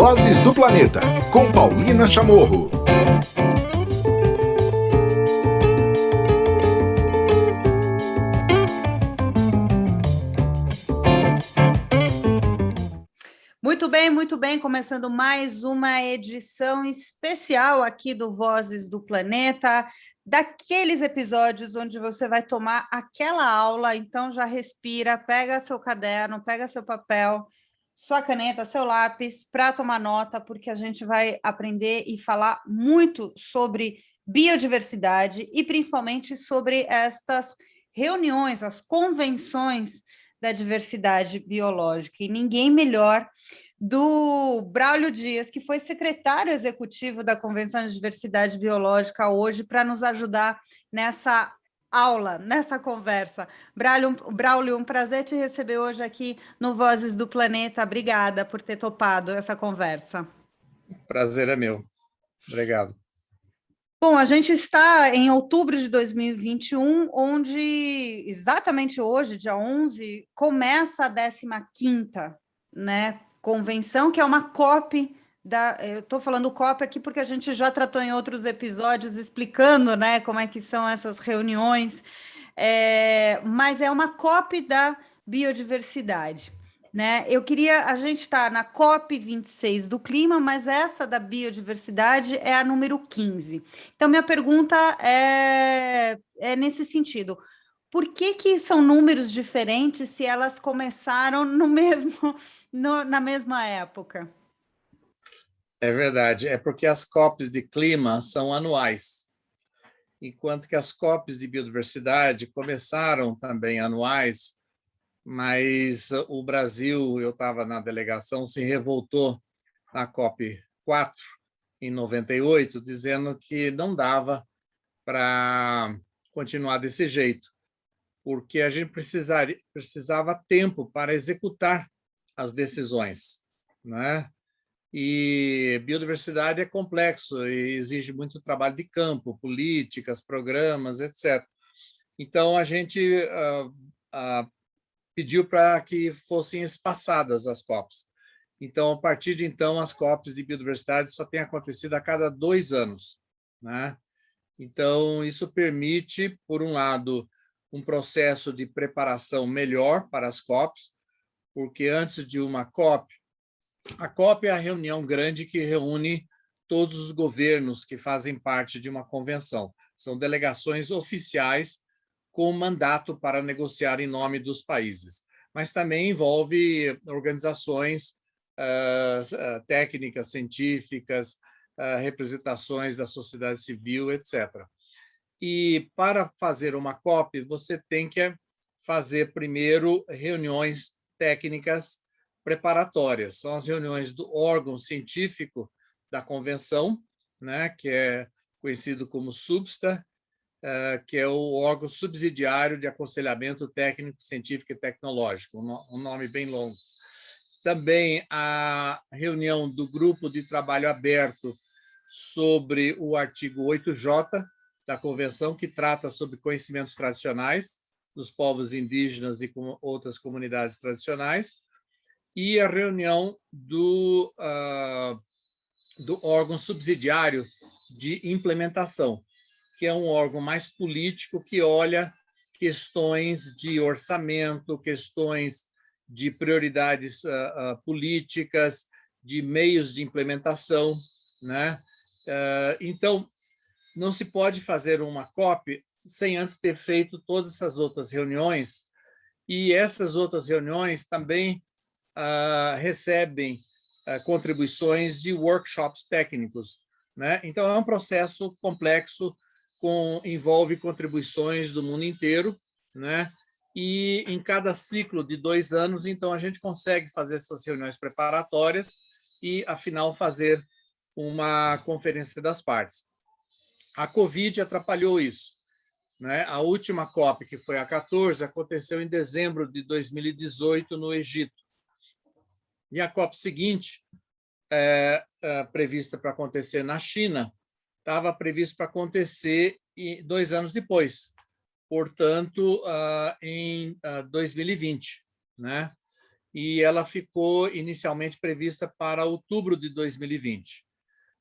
Vozes do Planeta, com Paulina Chamorro. Muito bem, começando mais uma edição especial aqui do Vozes do Planeta, daqueles episódios onde você vai tomar aquela aula, então já respira, pega seu caderno, pega seu papel, sua caneta, seu lápis, para tomar nota, porque a gente vai aprender e falar muito sobre biodiversidade e principalmente sobre estas reuniões, as convenções da diversidade biológica, e ninguém melhor do Braulio Dias, que foi secretário executivo da Convenção de Diversidade Biológica hoje, para nos ajudar nessa aula, nessa conversa. Braulio, um prazer te receber hoje aqui no Vozes do Planeta. Obrigada por ter topado essa conversa. Prazer é meu. Obrigado. Bom, a gente está em outubro de 2021, onde exatamente hoje, dia 11, começa a 15ª, né, convenção, que é uma COP eu estou falando COP aqui porque a gente já tratou em outros episódios explicando, né, como é que são essas reuniões, mas é uma COP da biodiversidade. Né? A gente está na COP 26 do clima, mas essa da biodiversidade é a número 15. Então, minha pergunta é nesse sentido. Por que são números diferentes se elas começaram na mesma época? É verdade, é porque as COPs de clima são anuais, enquanto que as COPs de biodiversidade começaram também anuais, mas o Brasil, eu estava na delegação, se revoltou na COP 4, em 98, dizendo que não dava para continuar desse jeito, porque a gente precisava tempo para executar as decisões, né? E biodiversidade é complexo e exige muito trabalho de campo, políticas, programas, etc. Então, a gente pediu para que fossem espaçadas as COPs. Então, a partir de então, as COPs de biodiversidade só têm acontecido a cada 2 anos, né? Então, isso permite, por um lado, um processo de preparação melhor para as COPs, porque antes de uma COP, a COP é a reunião grande que reúne todos os governos que fazem parte de uma convenção. São delegações oficiais com mandato para negociar em nome dos países, mas também envolve organizações técnicas, científicas, representações da sociedade civil, etc. E para fazer uma COP, você tem que fazer primeiro reuniões técnicas preparatórias. São as reuniões do órgão científico da convenção, né, que é conhecido como SUBSTA, que é o órgão subsidiário de aconselhamento técnico, científico e tecnológico, um nome bem longo. Também a reunião do grupo de trabalho aberto sobre o artigo 8J da convenção, que trata sobre conhecimentos tradicionais dos povos indígenas e com outras comunidades tradicionais, e a reunião do órgão subsidiário de implementação, que é um órgão mais político que olha questões de orçamento, questões de prioridades políticas, de meios de implementação, né? Então, não se pode fazer uma COP sem antes ter feito todas essas outras reuniões, e essas outras reuniões também recebem contribuições de workshops técnicos, né? Então, é um processo complexo, envolve contribuições do mundo inteiro, né? E em cada ciclo de 2 anos, então, a gente consegue fazer essas reuniões preparatórias e, afinal, fazer uma conferência das partes. A Covid atrapalhou isso, né? A última COP, que foi a 14, aconteceu em dezembro de 2018 no Egito. E a COP seguinte, prevista para acontecer na China, estava previsto para acontecer 2 anos depois, portanto, em 2020, né? e ela ficou inicialmente prevista para outubro de 2020.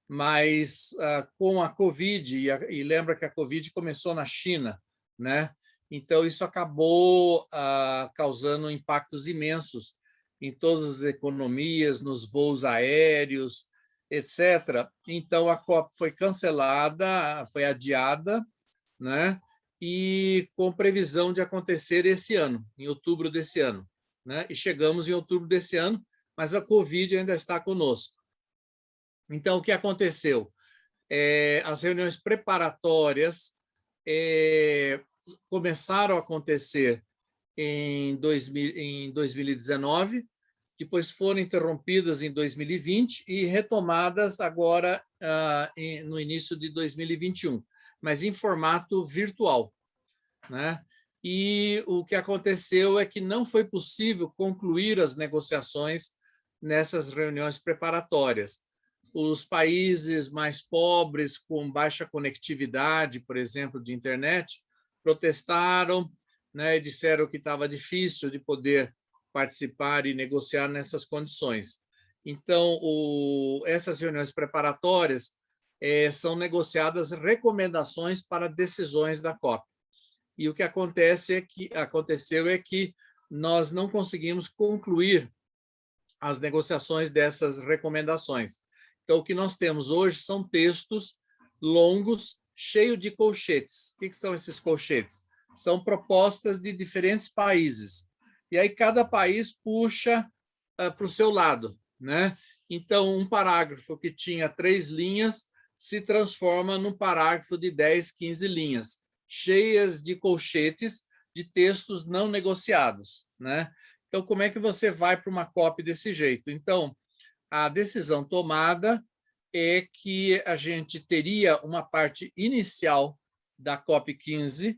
Mas com a Covid, e lembra que a Covid começou na China, né? Então isso acabou causando impactos imensos em todas as economias, nos voos aéreos, etc. Então a COP foi cancelada, foi adiada, né? E com previsão de acontecer esse ano, em outubro desse ano, né? E chegamos em outubro desse ano, mas a Covid ainda está conosco. Então, o que aconteceu? As reuniões preparatórias começaram a acontecer em 2019, depois foram interrompidas em 2020 e retomadas agora no início de 2021, mas em formato virtual, né? E o que aconteceu é que não foi possível concluir as negociações nessas reuniões preparatórias. Os países mais pobres, com baixa conectividade, por exemplo, de internet, protestaram, né, e disseram que estava difícil de poder participar e negociar nessas condições. Então, essas reuniões preparatórias são negociadas recomendações para decisões da COP. E o que aconteceu é que nós não conseguimos concluir as negociações dessas recomendações. Então, o que nós temos hoje são textos longos, cheios de colchetes. O que são esses colchetes? São propostas de diferentes países. E aí cada país puxa para o seu lado, né? Então, um parágrafo que tinha 3 linhas se transforma num parágrafo de 10, 15 linhas, cheias de colchetes de textos não negociados, né? Então, como é que você vai para uma COP desse jeito? Então, a decisão tomada é que a gente teria uma parte inicial da COP15,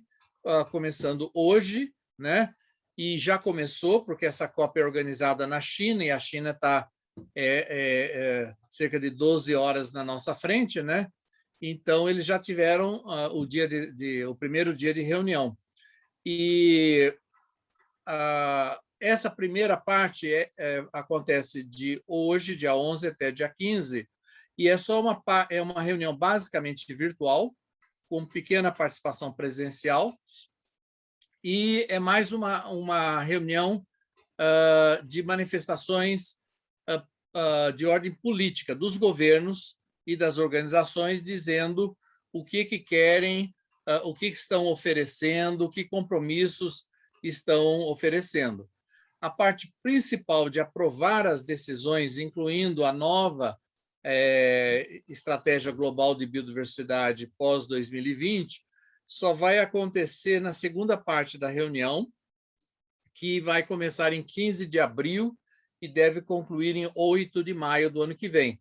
começando hoje, né? E já começou, porque essa COP é organizada na China, e a China está cerca de 12 horas na nossa frente, né? Então, eles já tiveram o primeiro dia de reunião. E essa primeira parte acontece de hoje, dia 11, até dia 15, e é uma reunião basicamente virtual, com pequena participação presencial, e é mais uma reunião de manifestações de ordem política dos governos e das organizações, dizendo o que querem, o que estão oferecendo, que compromissos estão oferecendo. A parte principal de aprovar as decisões, incluindo a nova Estratégia Global de Biodiversidade pós-2020, só vai acontecer na segunda parte da reunião, que vai começar em 15 de abril e deve concluir em 8 de maio do ano que vem,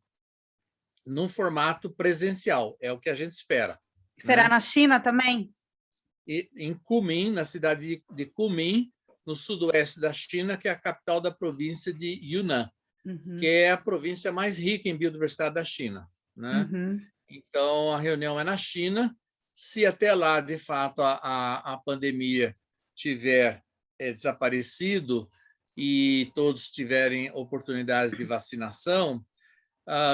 num formato presencial, é o que a gente espera. Será, né? Na China também? E em Kunming, na cidade de Kunming, no sudoeste da China, que é a capital da província de Yunnan, que é a província mais rica em biodiversidade da China, né? Então, a reunião é na China. Se até lá, de fato, a pandemia tiver desaparecido e todos tiverem oportunidades de vacinação,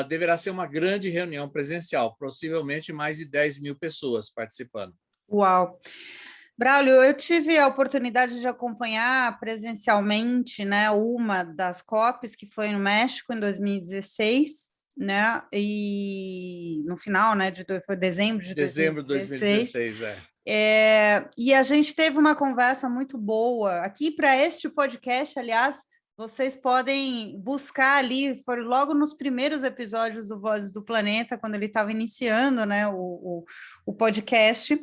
deverá ser uma grande reunião presencial, possivelmente mais de 10 mil pessoas participando. Uau! Braulio, eu tive a oportunidade de acompanhar presencialmente, né, uma das COPs, que foi no México em 2016, né, e no final, né, foi dezembro de 2016. E a gente teve uma conversa muito boa. Aqui para este podcast, aliás, vocês podem buscar ali, foram logo nos primeiros episódios do Vozes do Planeta, quando ele estava iniciando, né, o podcast.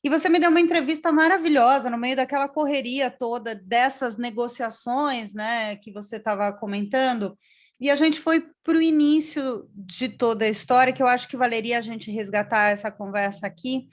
E você me deu uma entrevista maravilhosa no meio daquela correria toda dessas negociações, né, que você estava comentando. E a gente foi para o início de toda a história, que eu acho que valeria a gente resgatar essa conversa aqui.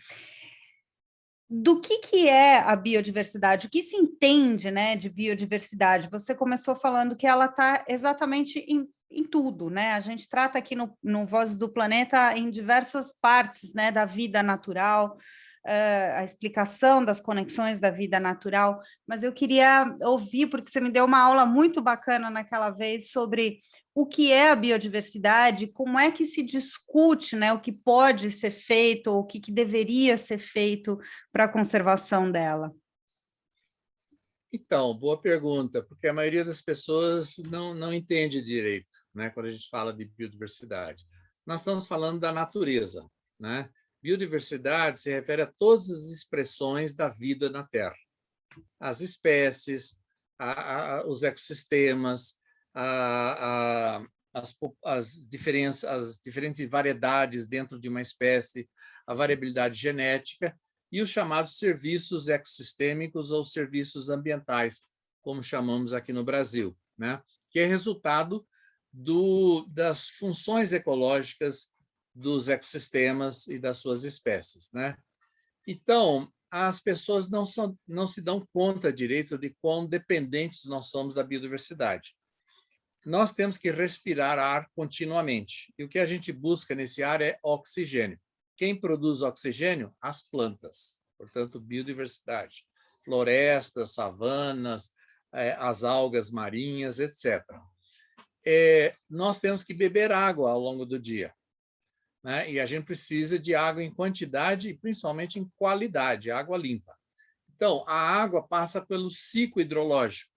Do que é a biodiversidade? O que se entende, né, de biodiversidade? Você começou falando que ela está exatamente em tudo, né? A gente trata aqui no Vozes do Planeta em diversas partes, né, da vida natural, a explicação das conexões da vida natural, mas eu queria ouvir, porque você me deu uma aula muito bacana naquela vez sobre o que é a biodiversidade, como é que se discute, né, o que pode ser feito, ou o que deveria ser feito para a conservação dela. Então, boa pergunta, porque a maioria das pessoas não entende direito, né, quando a gente fala de biodiversidade. Nós estamos falando da natureza, né? Biodiversidade se refere a todas as expressões da vida na Terra. As espécies, os ecossistemas, as diferentes variedades dentro de uma espécie, a variabilidade genética e os chamados serviços ecossistêmicos ou serviços ambientais, como chamamos aqui no Brasil, né? Que é resultado das funções ecológicas dos ecossistemas e das suas espécies, né? Então, as pessoas não se dão conta direito de quão dependentes nós somos da biodiversidade. Nós temos que respirar ar continuamente, e o que a gente busca nesse ar é oxigênio. Quem produz oxigênio? As plantas, portanto, biodiversidade. Florestas, savanas, as algas marinhas, etc. Nós temos que beber água ao longo do dia, né? E a gente precisa de água em quantidade e principalmente em qualidade, água limpa. Então, a água passa pelo ciclo hidrológico,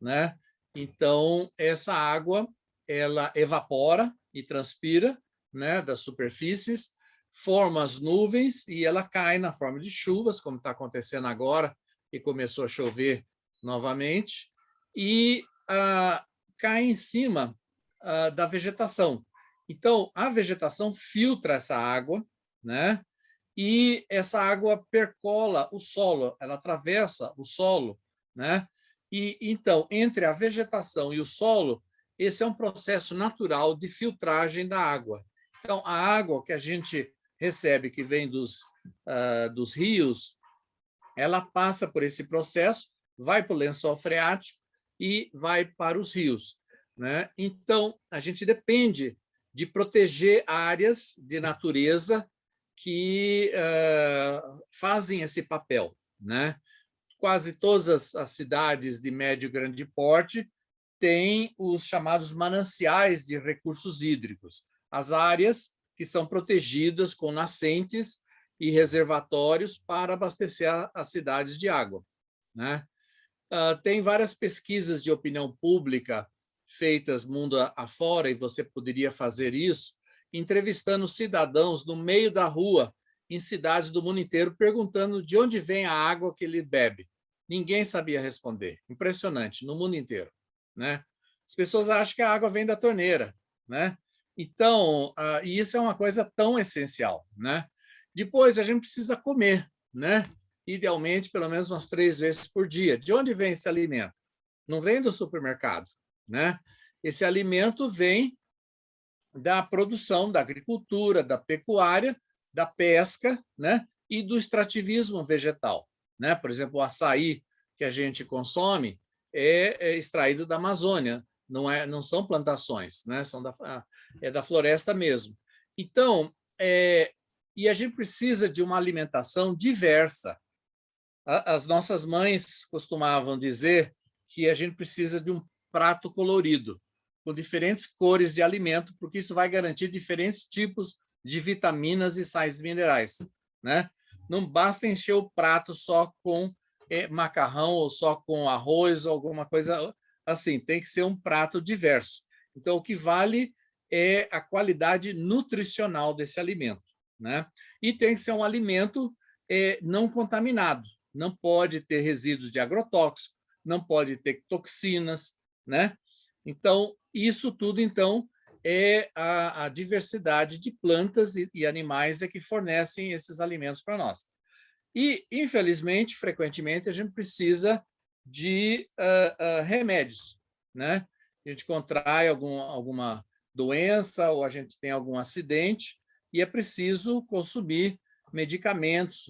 né? Então, essa água, ela evapora e transpira, né, das superfícies, forma as nuvens e ela cai na forma de chuvas, como está acontecendo agora, que começou a chover novamente, e cai em cima da vegetação. Então, a vegetação filtra essa água, né? E essa água percola o solo, ela atravessa o solo, né? E então, entre a vegetação e o solo, esse é um processo natural de filtragem da água. Então, a água que a gente recebe, que vem dos rios, ela passa por esse processo, vai para o lençol freático e vai para os rios, né? Então, a gente depende de proteger áreas de natureza que fazem esse papel, né? Quase todas as cidades de médio e grande porte têm os chamados mananciais de recursos hídricos, as áreas que são protegidas com nascentes e reservatórios para abastecer as cidades de água, né? Tem várias pesquisas de opinião pública feitas mundo afora, e você poderia fazer isso, entrevistando cidadãos no meio da rua, em cidades do mundo inteiro, perguntando de onde vem a água que ele bebe. Ninguém sabia responder. Impressionante, no mundo inteiro, né? As pessoas acham que a água vem da torneira, né? Então, e isso é uma coisa tão essencial, né? Depois, a gente precisa comer, né? Idealmente, pelo menos umas 3 vezes por dia. De onde vem esse alimento? Não vem do supermercado, né? Esse alimento vem da produção, da agricultura, da pecuária, da pesca, né? E do extrativismo vegetal, né? Por exemplo, o açaí que a gente consome é extraído da Amazônia, não são plantações, né? É da floresta mesmo. Então, e a gente precisa de uma alimentação diversa. As nossas mães costumavam dizer que a gente precisa de um prato colorido, com diferentes cores de alimento, porque isso vai garantir diferentes tipos de vitaminas e sais minerais, né? Não basta encher o prato só com macarrão ou só com arroz ou alguma coisa assim, tem que ser um prato diverso. Então, o que vale é a qualidade nutricional desse alimento, né? E tem que ser um alimento não contaminado, não pode ter resíduos de agrotóxico, não pode ter toxinas, né? Então, isso tudo, então, é a diversidade de plantas e animais que fornecem esses alimentos para nós. E, infelizmente, frequentemente, a gente precisa de remédios, né? A gente contrai alguma doença ou a gente tem algum acidente e é preciso consumir medicamentos,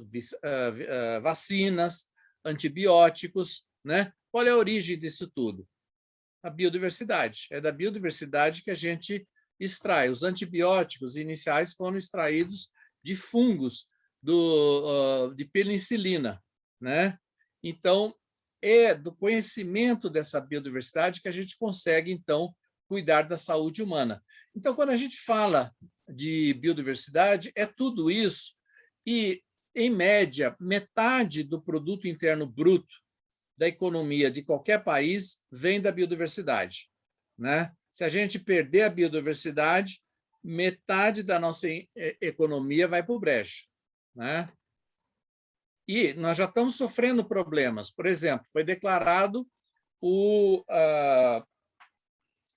vacinas, antibióticos, né? Qual é a origem disso tudo? A biodiversidade. É da biodiversidade que a gente extrai. Os antibióticos iniciais foram extraídos de fungos de penicilina, né? Então, é do conhecimento dessa biodiversidade que a gente consegue, então, cuidar da saúde humana. Então, quando a gente fala de biodiversidade, é tudo isso e, em média, metade do produto interno bruto da economia de qualquer país vem da biodiversidade, né? Se a gente perder a biodiversidade, metade da nossa economia vai para o brejo, né? E nós já estamos sofrendo problemas. Por exemplo, foi declarado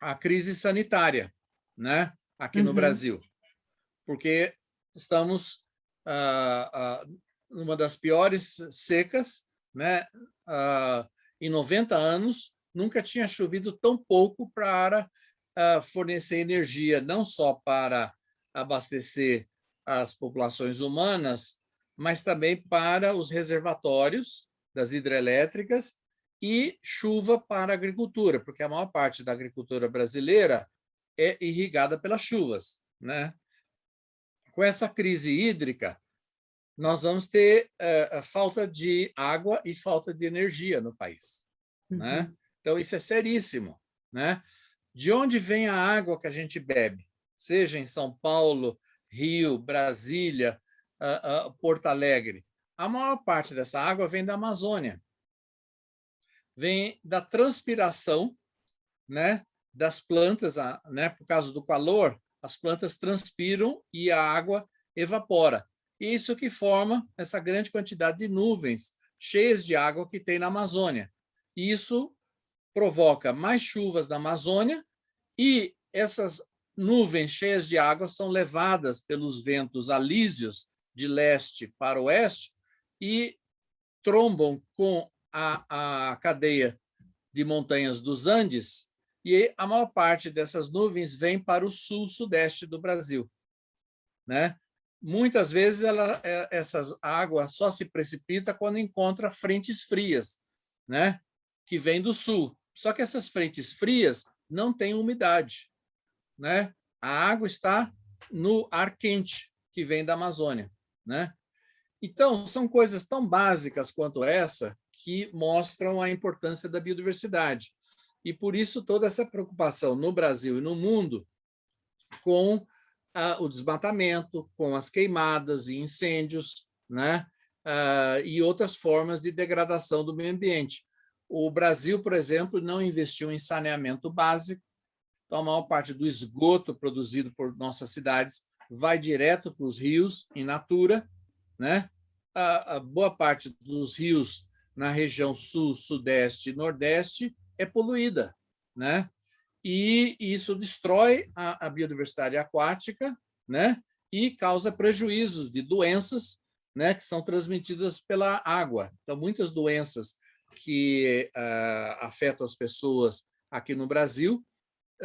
a crise sanitária, né? Aqui no Brasil, porque estamos numa das piores secas, né? Em 90 anos, nunca tinha chovido tão pouco para fornecer energia, não só para abastecer as populações humanas, mas também para os reservatórios das hidrelétricas e chuva para a agricultura, porque a maior parte da agricultura brasileira é irrigada pelas chuvas, né? Com essa crise hídrica, nós vamos ter falta de água e falta de energia no país, né? Então, isso é seríssimo, né? De onde vem a água que a gente bebe? Seja em São Paulo, Rio, Brasília, Porto Alegre. A maior parte dessa água vem da Amazônia. Vem da transpiração, né, das plantas, né, por causa do calor, as plantas transpiram e a água evapora. Isso que forma essa grande quantidade de nuvens cheias de água que tem na Amazônia. E isso provoca mais chuvas na Amazônia e essas nuvens cheias de água são levadas pelos ventos alísios de leste para oeste e trombam com a cadeia de montanhas dos Andes, e a maior parte dessas nuvens vem para o sul-sudeste do Brasil, né? Muitas vezes essa água só se precipita quando encontra frentes frias, né? Que vêm do sul. Só que essas frentes frias não têm umidade, né? A água está no ar quente que vem da Amazônia, né? Então, são coisas tão básicas quanto essa que mostram a importância da biodiversidade. E, por isso, toda essa preocupação no Brasil e no mundo com o desmatamento, com as queimadas e incêndios, né? E outras formas de degradação do meio ambiente. O Brasil, por exemplo, não investiu em saneamento básico, então a maior parte do esgoto produzido por nossas cidades vai direto para os rios, in natura, né? A boa parte dos rios na região sul, sudeste e nordeste é poluída, né? E isso destrói a biodiversidade aquática, né? E causa prejuízos de doenças, né? Que são transmitidas pela água. Então, muitas doenças que afetam as pessoas aqui no Brasil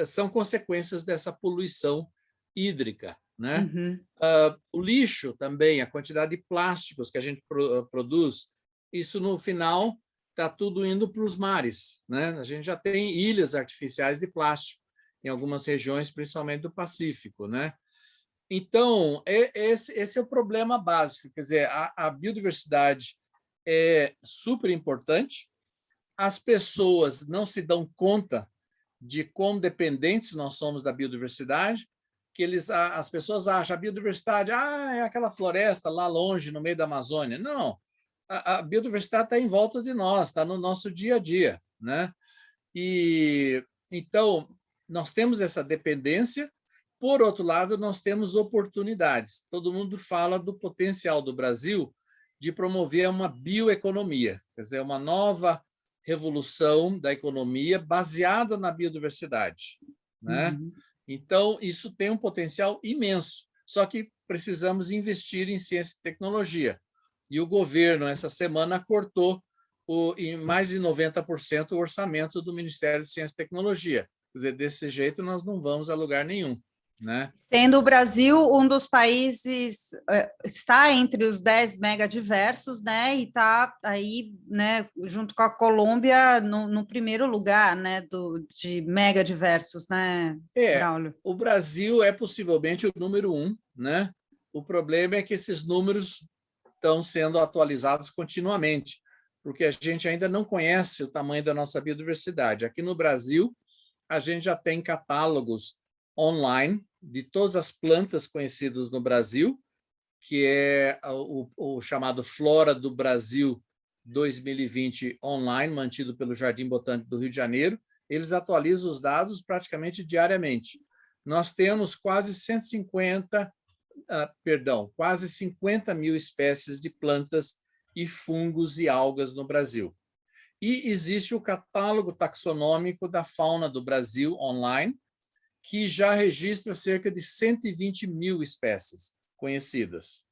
são consequências dessa poluição hídrica, né? O lixo também, a quantidade de plásticos que a gente produz, isso no final está tudo indo para os mares, né? A gente já tem ilhas artificiais de plástico em algumas regiões, principalmente do Pacífico, né? Então, esse é o problema básico, quer dizer, a biodiversidade é super importante, as pessoas não se dão conta de quão dependentes nós somos da biodiversidade, que as pessoas acham a biodiversidade, é aquela floresta lá longe, no meio da Amazônia. Não, a biodiversidade está em volta de nós, está no nosso dia a dia, né? E então nós temos essa dependência. Por outro lado, nós temos oportunidades. Todo mundo fala do potencial do Brasil de promover uma bioeconomia, quer dizer, uma nova revolução da economia baseada na biodiversidade, né? Então, isso tem um potencial imenso, só que precisamos investir em ciência e tecnologia. E o governo, essa semana, cortou em mais de 90% o orçamento do Ministério de Ciência e Tecnologia. Quer dizer, desse jeito, nós não vamos a lugar nenhum, né? Sendo o Brasil um dos países, está entre os 10 megadiversos, né? E está aí, né, junto com a Colômbia, no primeiro lugar, né, de megadiversos, né, Braulio? O Brasil é possivelmente o número 1, né? O problema é que esses números estão sendo atualizados continuamente, porque a gente ainda não conhece o tamanho da nossa biodiversidade. Aqui no Brasil, a gente já tem catálogos online de todas as plantas conhecidas no Brasil, que é o chamado Flora do Brasil 2020 online, mantido pelo Jardim Botânico do Rio de Janeiro. Eles atualizam os dados praticamente diariamente. Nós temos quase 50 mil espécies de plantas e fungos e algas no Brasil. E existe o catálogo taxonômico da fauna do Brasil online, que já registra cerca de 120 mil espécies conhecidas.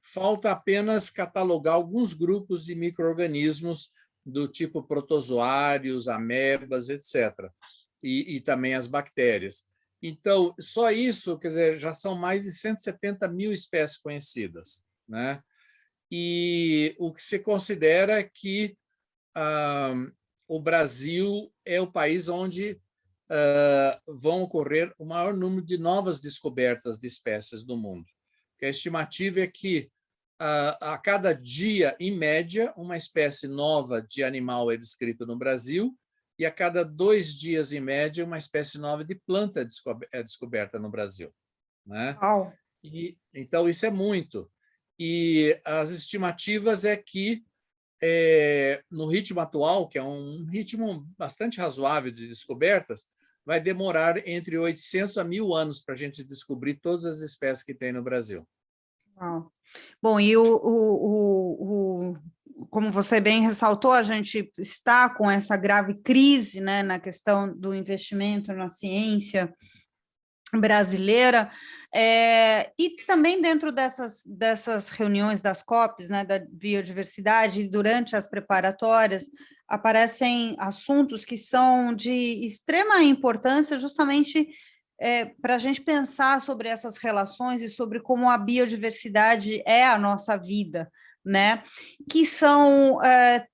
Falta apenas catalogar alguns grupos de micro-organismos do tipo protozoários, amebas, etc. E também as bactérias. Então, só isso, quer dizer, já são mais de 170 mil espécies conhecidas, né? E o que se considera é que o Brasil é o país onde vão ocorrer o maior número de novas descobertas de espécies do mundo. A estimativa é que a cada dia, em média, uma espécie nova de animal é descrita no Brasil, e a cada 2 dias, em média, uma espécie nova de planta é descoberta no Brasil, né? Então, isso é muito. E as estimativas é que, no ritmo atual, que é um ritmo bastante razoável de descobertas, vai demorar entre 800 a 1.000 anos para a gente descobrir todas as espécies que tem no Brasil. Bom, e como você bem ressaltou, a gente está com essa grave crise, né, na questão do investimento na ciência brasileira, e também dentro dessas reuniões das COPs, né, da biodiversidade, durante as preparatórias, aparecem assuntos que são de extrema importância, justamente para a gente pensar sobre essas relações e sobre como a biodiversidade é a nossa vida, né? Que são,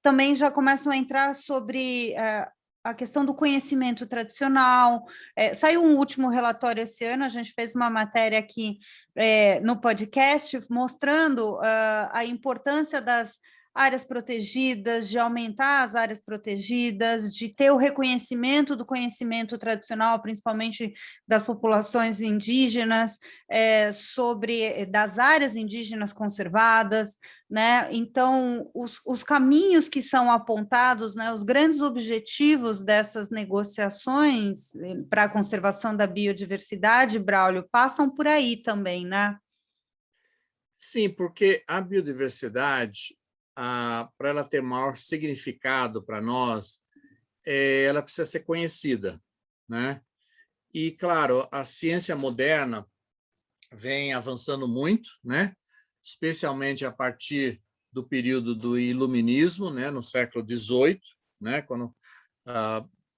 também já começam a entrar sobre a questão do conhecimento tradicional. Saiu um último relatório esse ano, a gente fez uma matéria aqui no podcast mostrando a importância das áreas protegidas, de aumentar as áreas protegidas, de ter o reconhecimento do conhecimento tradicional, principalmente das populações indígenas, das áreas indígenas conservadas, né? Então, os caminhos que são apontados, né, os grandes objetivos dessas negociações para a conservação da biodiversidade, Braulio, passam por aí também, né? Sim, porque a biodiversidade, para ela ter maior significado para nós, ela precisa ser conhecida, né? E, claro, a ciência moderna vem avançando muito, né? Especialmente a partir do período do Iluminismo, né? No século XVIII, né? Quando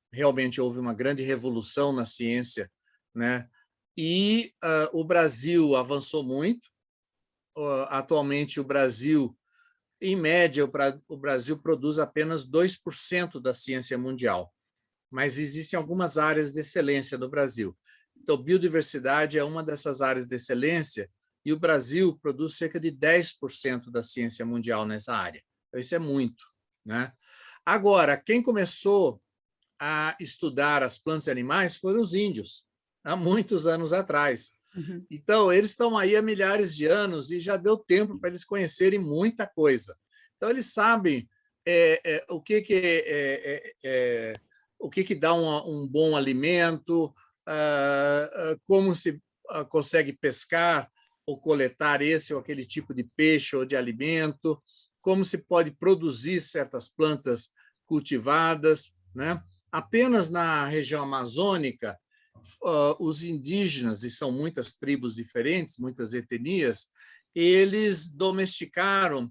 realmente houve uma grande revolução na ciência, né? E o Brasil avançou muito. Atualmente, o Brasil, em média, o Brasil produz apenas 2% da ciência mundial, mas existem algumas áreas de excelência no Brasil. Então, biodiversidade é uma dessas áreas de excelência, e o Brasil produz cerca de 10% da ciência mundial nessa área. Então, isso é muito, né? Agora, quem começou a estudar as plantas e animais foram os índios, há muitos anos atrás. Uhum. Então, eles estão aí há milhares de anos e já deu tempo para eles conhecerem muita coisa. Então, eles sabem o que dá um bom alimento, como se consegue pescar ou coletar esse ou aquele tipo de peixe ou de alimento, como se pode produzir certas plantas cultivadas, né? Apenas na região amazônica, os indígenas, e são muitas tribos diferentes, muitas etnias, eles domesticaram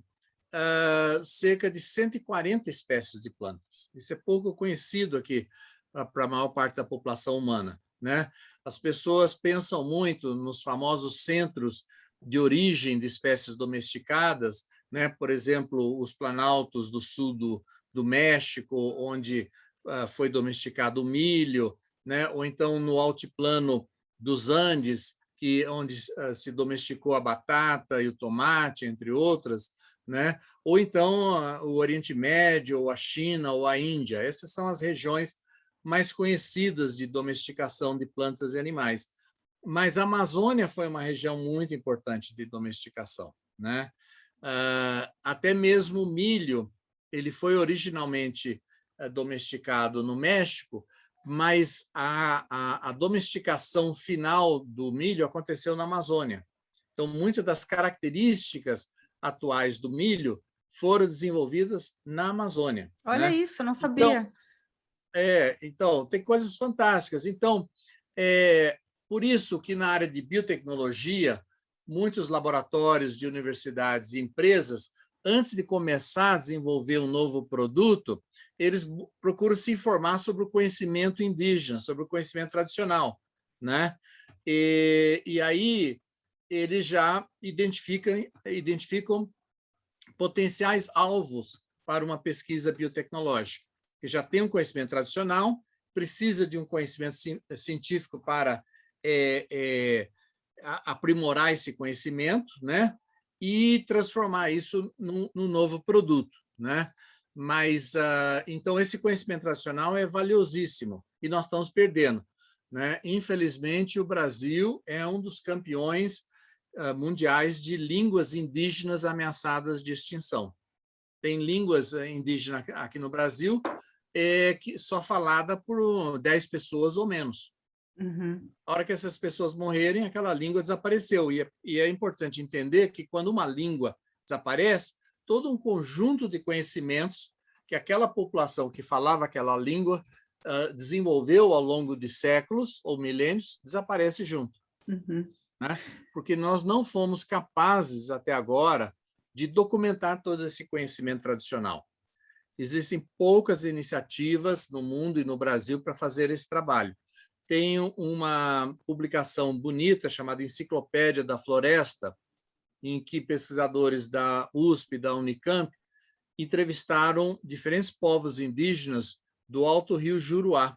cerca de 140 espécies de plantas. Isso é pouco conhecido aqui para a maior parte da população humana, né? As pessoas pensam muito nos famosos centros de origem de espécies domesticadas, né? Por exemplo, os planaltos do sul do México, onde foi domesticado o milho, né? Ou então no altiplano dos Andes, onde se domesticou a batata e o tomate, entre outras, né? Ou então o Oriente Médio, ou a China, ou a Índia. Essas são as regiões mais conhecidas de domesticação de plantas e animais. Mas a Amazônia foi uma região muito importante de domesticação, né? Até mesmo o milho, ele foi originalmente domesticado no México, mas a domesticação final do milho aconteceu na Amazônia. Então, muitas das características atuais do milho foram desenvolvidas na Amazônia. Olha né? isso, não sabia. Então, tem coisas fantásticas. Então, por isso que na área de biotecnologia, muitos laboratórios de universidades e empresas, antes de começar a desenvolver um novo produto, eles procuram se informar sobre o conhecimento indígena, sobre o conhecimento tradicional, né? E aí eles já identificam potenciais alvos para uma pesquisa biotecnológica, que já tem um conhecimento tradicional, precisa de um conhecimento científico para aprimorar esse conhecimento, né? E transformar isso num novo produto, né? Mas então esse conhecimento tradicional é valiosíssimo e nós estamos perdendo, né? Infelizmente, o Brasil é um dos campeões mundiais de línguas indígenas ameaçadas de extinção. Tem línguas indígenas aqui no Brasil que só falada por 10 pessoas ou menos. Uhum. A hora que essas pessoas morrerem, aquela língua desapareceu. E é importante entender que, quando uma língua desaparece, todo um conjunto de conhecimentos que aquela população que falava aquela língua desenvolveu ao longo de séculos ou milênios desaparece junto. Uhum. Né? Porque nós não fomos capazes, até agora, de documentar todo esse conhecimento tradicional. Existem poucas iniciativas no mundo e no Brasil para fazer esse trabalho. Tem uma publicação bonita chamada Enciclopédia da Floresta, em que pesquisadores da USP, da Unicamp, entrevistaram diferentes povos indígenas do Alto Rio Juruá,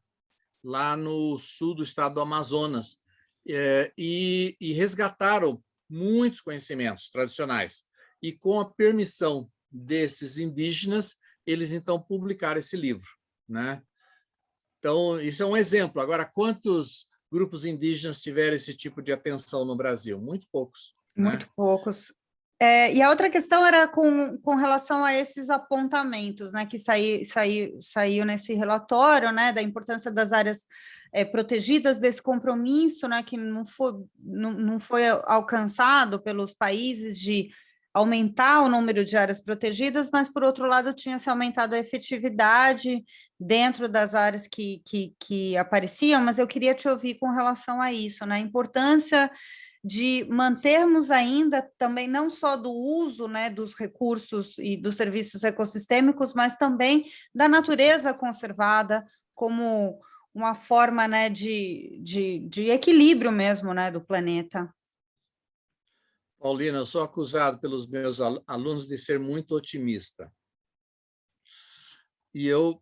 lá no sul do estado do Amazonas, e resgataram muitos conhecimentos tradicionais. E, com a permissão desses indígenas, eles, então, publicaram esse livro, né? Então, isso é um exemplo. Agora, quantos grupos indígenas tiveram esse tipo de atenção no Brasil? Muito poucos. Muito né? poucos. E a outra questão era com relação a esses apontamentos, né, que saiu nesse relatório, né, da importância das áreas protegidas, desse compromisso, né, que não foi alcançado pelos países de aumentar o número de áreas protegidas, mas, por outro lado, tinha se aumentado a efetividade dentro das áreas que apareciam, mas eu queria te ouvir com relação a isso, né, a importância de mantermos ainda também não só do uso, né, dos recursos e dos serviços ecossistêmicos, mas também da natureza conservada como uma forma, né, de equilíbrio mesmo, né, do planeta. Paulina, eu sou acusado pelos meus alunos de ser muito otimista. E eu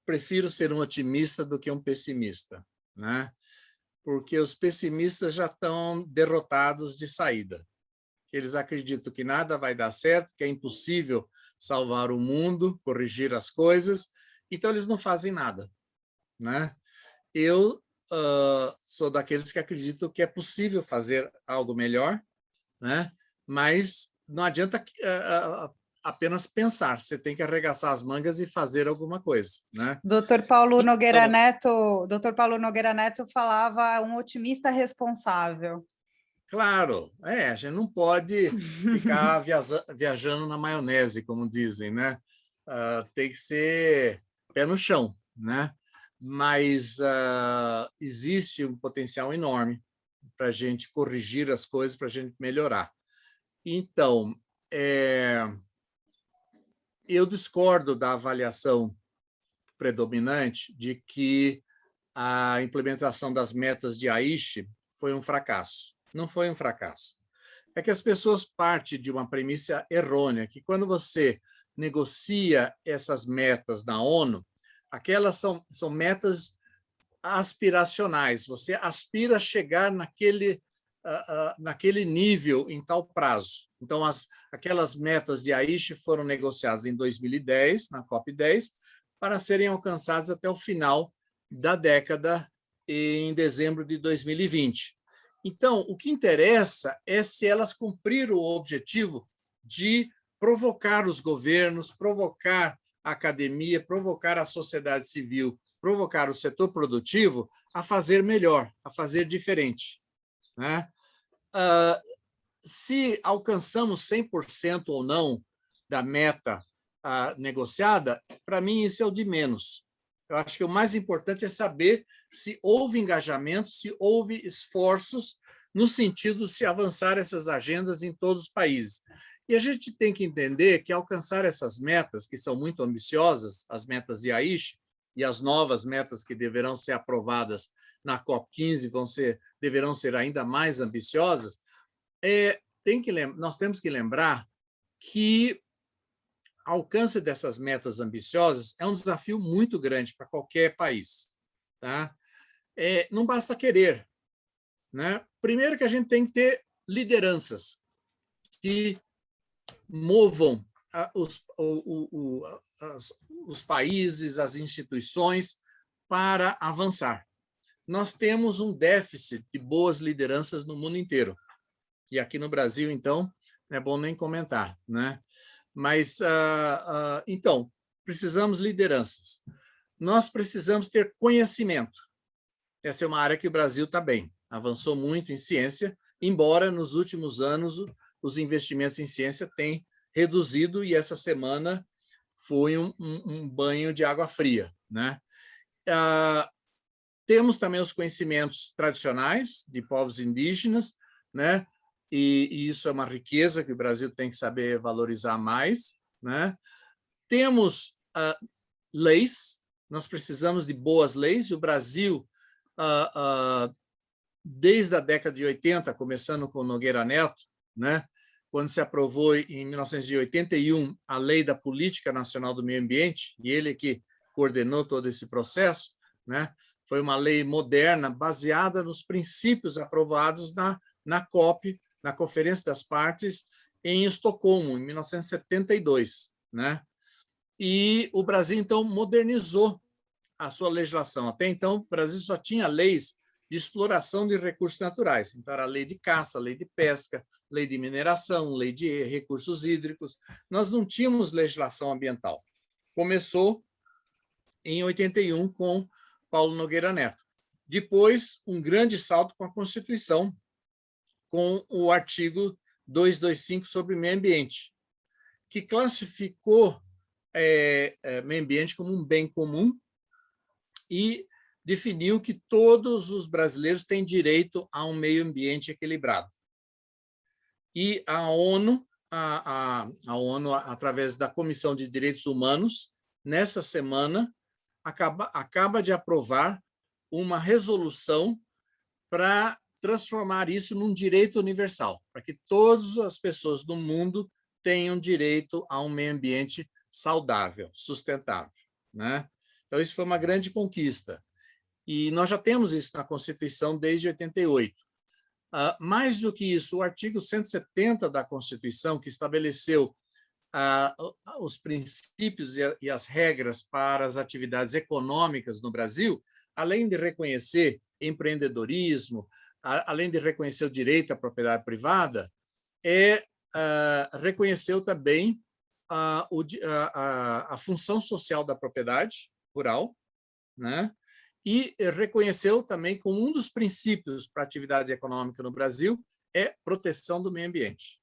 prefiro ser um otimista do que um pessimista, né? Porque os pessimistas já estão derrotados de saída. Eles acreditam que nada vai dar certo, que é impossível salvar o mundo, corrigir as coisas, então eles não fazem nada, né? Eu sou daqueles que acreditam que é possível fazer algo melhor, né? Mas não adianta apenas pensar, você tem que arregaçar as mangas e fazer alguma coisa, né? Dr. Paulo Nogueira Neto falava um otimista responsável. Claro, a gente não pode ficar viajando na maionese, como dizem, né? Tem que ser pé no chão, né? Mas existe um potencial enorme para a gente corrigir as coisas, para a gente melhorar. Então, eu discordo da avaliação predominante de que a implementação das metas de Aichi foi um fracasso. Não foi um fracasso. É que as pessoas partem de uma premissa errônea, que quando você negocia essas metas na ONU, aquelas são metas aspiracionais. Você aspira a chegar naquele nível em tal prazo. Então, aquelas metas de Aichi foram negociadas em 2010, na COP10, para serem alcançadas até o final da década, em dezembro de 2020. Então, o que interessa é se elas cumpriram o objetivo de provocar os governos, provocar a academia, provocar a sociedade civil, provocar o setor produtivo a fazer melhor, a fazer diferente, né? Se alcançamos 100% ou não da meta negociada, para mim isso é o de menos. Eu acho que o mais importante é saber se houve engajamento, se houve esforços no sentido de se avançar essas agendas em todos os países. E a gente tem que entender que alcançar essas metas, que são muito ambiciosas, as metas de Aichi, e as novas metas que deverão ser aprovadas na COP15 deverão ser ainda mais ambiciosas, nós temos que lembrar que o alcance dessas metas ambiciosas é um desafio muito grande para qualquer país. Tá? Não basta querer. Né? Primeiro que a gente tem que ter lideranças que movam os países, as instituições para avançar. Nós temos um déficit de boas lideranças no mundo inteiro. E aqui no Brasil, então, não é bom nem comentar, né? Mas, então, precisamos de lideranças. Nós precisamos ter conhecimento. Essa é uma área que o Brasil está bem. Avançou muito em ciência, embora nos últimos anos os investimentos em ciência tenham reduzido, e essa semana foi um banho de água fria, né? Temos também os conhecimentos tradicionais de povos indígenas, né? E isso é uma riqueza que o Brasil tem que saber valorizar mais, né? Temos leis, nós precisamos de boas leis, e o Brasil, desde a década de 80, começando com Nogueira Neto, né? Quando se aprovou em 1981 a Lei da Política Nacional do Meio Ambiente, e ele que coordenou todo esse processo, né? Foi uma lei moderna, baseada nos princípios aprovados na COP, na Conferência das Partes, em Estocolmo, em 1972. Né? E o Brasil, então, modernizou a sua legislação. Até então, o Brasil só tinha leis de exploração de recursos naturais. Então, era a lei de caça, lei de pesca, lei de mineração, lei de recursos hídricos. Nós não tínhamos legislação ambiental. Começou em 81 com Paulo Nogueira Neto. Depois, um grande salto com a Constituição, com o artigo 225 sobre meio ambiente, que classificou meio ambiente como um bem comum e definiu que todos os brasileiros têm direito a um meio ambiente equilibrado. E a ONU, através da Comissão de Direitos Humanos, nessa semana, acaba de aprovar uma resolução para transformar isso num direito universal, para que todas as pessoas do mundo tenham direito a um meio ambiente saudável, sustentável. Né? Então, isso foi uma grande conquista. E nós já temos isso na Constituição desde 88. Mais do que isso, o artigo 170 da Constituição, que estabeleceu os princípios e as regras para as atividades econômicas no Brasil, além de reconhecer empreendedorismo, além de reconhecer o direito à propriedade privada, reconheceu também a função social da propriedade rural, né? E reconheceu também como um dos princípios para a atividade econômica no Brasil proteção do meio ambiente.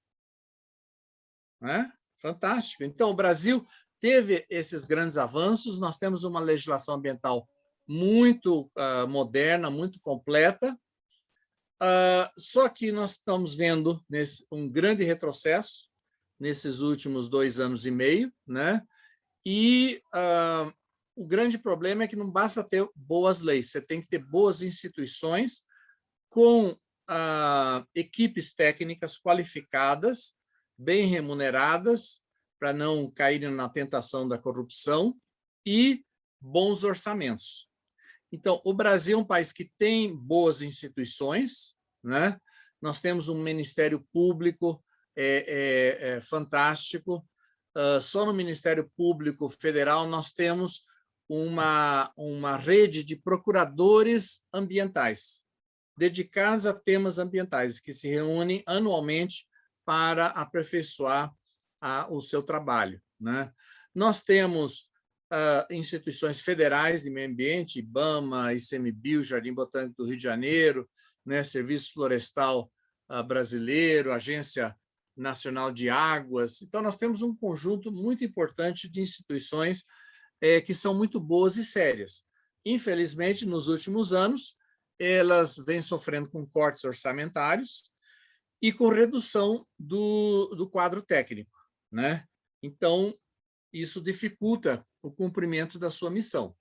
Né? Fantástico. Então, o Brasil teve esses grandes avanços, nós temos uma legislação ambiental muito moderna, muito completa, só que nós estamos vendo um grande retrocesso nesses últimos 2 anos e meio, né? E o grande problema é que não basta ter boas leis, você tem que ter boas instituições com equipes técnicas qualificadas, bem remuneradas, para não caírem na tentação da corrupção, e bons orçamentos. Então, o Brasil é um país que tem boas instituições, né? nós temos um Ministério Público fantástico. Só no Ministério Público Federal nós temos uma rede de procuradores ambientais, dedicados a temas ambientais, que se reúnem anualmente para aperfeiçoar o seu trabalho, né? Nós temos instituições federais de meio ambiente, IBAMA, ICMBio, Jardim Botânico do Rio de Janeiro, né? Serviço Florestal Brasileiro, Agência Nacional de Águas. Então, nós temos um conjunto muito importante de instituições que são muito boas e sérias. Infelizmente, nos últimos anos, elas vêm sofrendo com cortes orçamentários e com redução do quadro técnico, né? Então, isso dificulta o cumprimento da sua missão.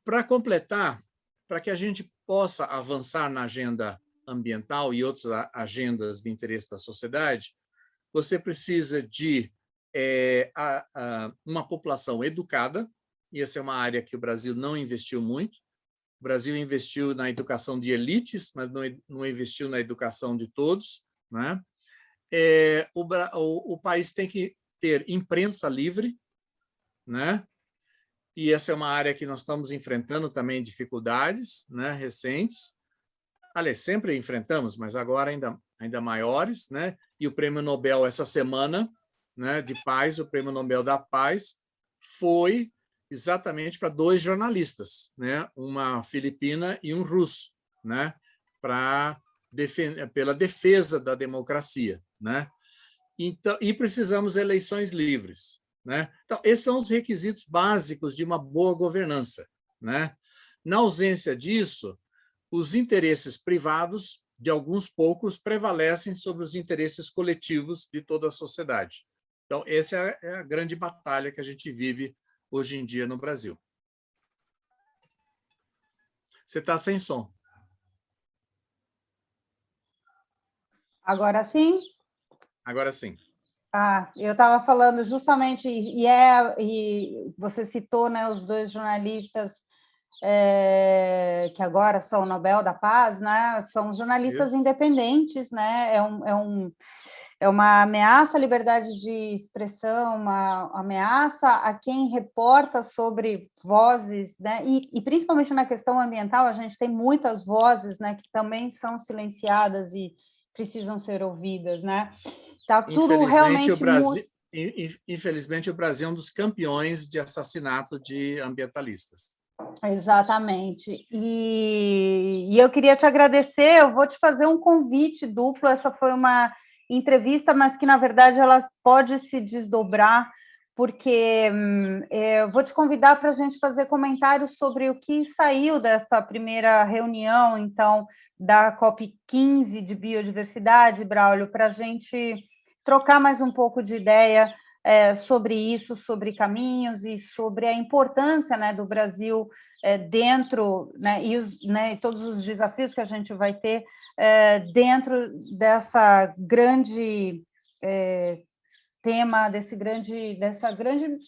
Para completar, para que a gente possa avançar na agenda ambiental e outras agendas de interesse da sociedade, você precisa de uma população educada, e essa é uma área que o Brasil não investiu muito. O Brasil investiu na educação de elites, mas não investiu na educação de todos, né? O país tem que ter imprensa livre, né? E essa é uma área que nós estamos enfrentando também dificuldades, né, recentes. Aliás, sempre enfrentamos, mas agora ainda maiores, né? E o Prêmio Nobel essa semana, né, de Paz, o Prêmio Nobel da Paz, foi exatamente para 2 jornalistas, né? Uma filipina e um russo, né? Pela defesa da democracia, né? Então, e precisamos de eleições livres, né? Então, esses são os requisitos básicos de uma boa governança, né? Na ausência disso, os interesses privados de alguns poucos prevalecem sobre os interesses coletivos de toda a sociedade. Então, essa é a grande batalha que a gente vive hoje em dia no Brasil. Você está sem som. Agora sim? Agora sim. Eu estava falando justamente, e você citou, né, os 2 jornalistas que agora são o Nobel da Paz, né? São jornalistas Isso. Independentes, né? É uma ameaça à liberdade de expressão, uma ameaça a quem reporta sobre vozes, né? E principalmente na questão ambiental, a gente tem muitas vozes, né, que também são silenciadas e precisam ser ouvidas, né? Tá tudo realmente Infelizmente, o Brasil é um dos campeões de assassinato de ambientalistas. Exatamente. E eu queria te agradecer, eu vou te fazer um convite duplo, essa foi uma entrevista, mas que, na verdade, ela pode se desdobrar, porque eu vou te convidar para a gente fazer comentários sobre o que saiu dessa primeira reunião, então, da COP15 de biodiversidade, Braulio, para a gente trocar mais um pouco de ideia sobre isso, sobre caminhos e sobre a importância, né, do Brasil dentro, né, e todos os desafios que a gente vai ter dentro dessa grande tema, dessa grande...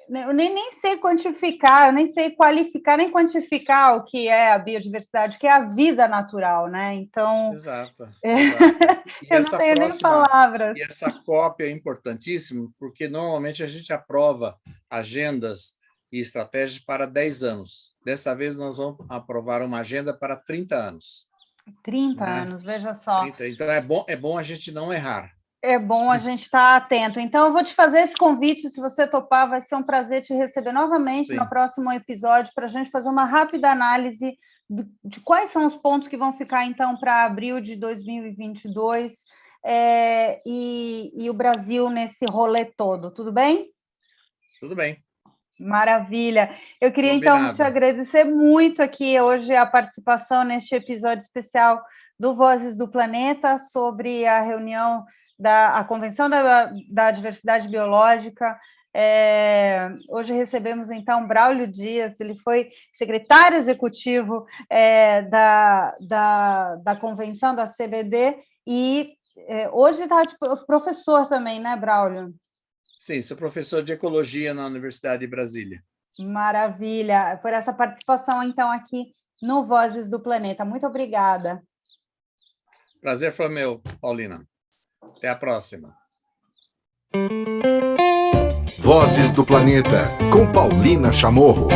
Eu nem sei quantificar, eu nem sei qualificar, nem quantificar o que é a biodiversidade, que é a vida natural, né? Então... Exato. Eu não tenho nem palavras. E essa COP é importantíssima, porque normalmente a gente aprova agendas e estratégias para 10 anos. Dessa vez nós vamos aprovar uma agenda para 30 anos. 30 anos, veja só. 30. Então é bom a gente não errar. É bom a gente estar atento. Então, eu vou te fazer esse convite, se você topar, vai ser um prazer te receber novamente no próximo episódio, para a gente fazer uma rápida análise de quais são os pontos que vão ficar, então, para abril de 2022 e o Brasil nesse rolê todo. Tudo bem? Tudo bem. Maravilha. Eu queria, então, te agradecer muito aqui hoje a participação neste episódio especial do Vozes do Planeta sobre a reunião da Convenção da Diversidade Biológica. Hoje recebemos, então, Braulio Dias, ele foi secretário executivo da Convenção da CBD e hoje está professor também, né, Braulio? Sim, sou professor de Ecologia na Universidade de Brasília. Maravilha. Por essa participação, então, aqui no Vozes do Planeta. Muito obrigada. Prazer foi meu, Paulina. Até a próxima. Vozes do Planeta, com Paulina Chamorro.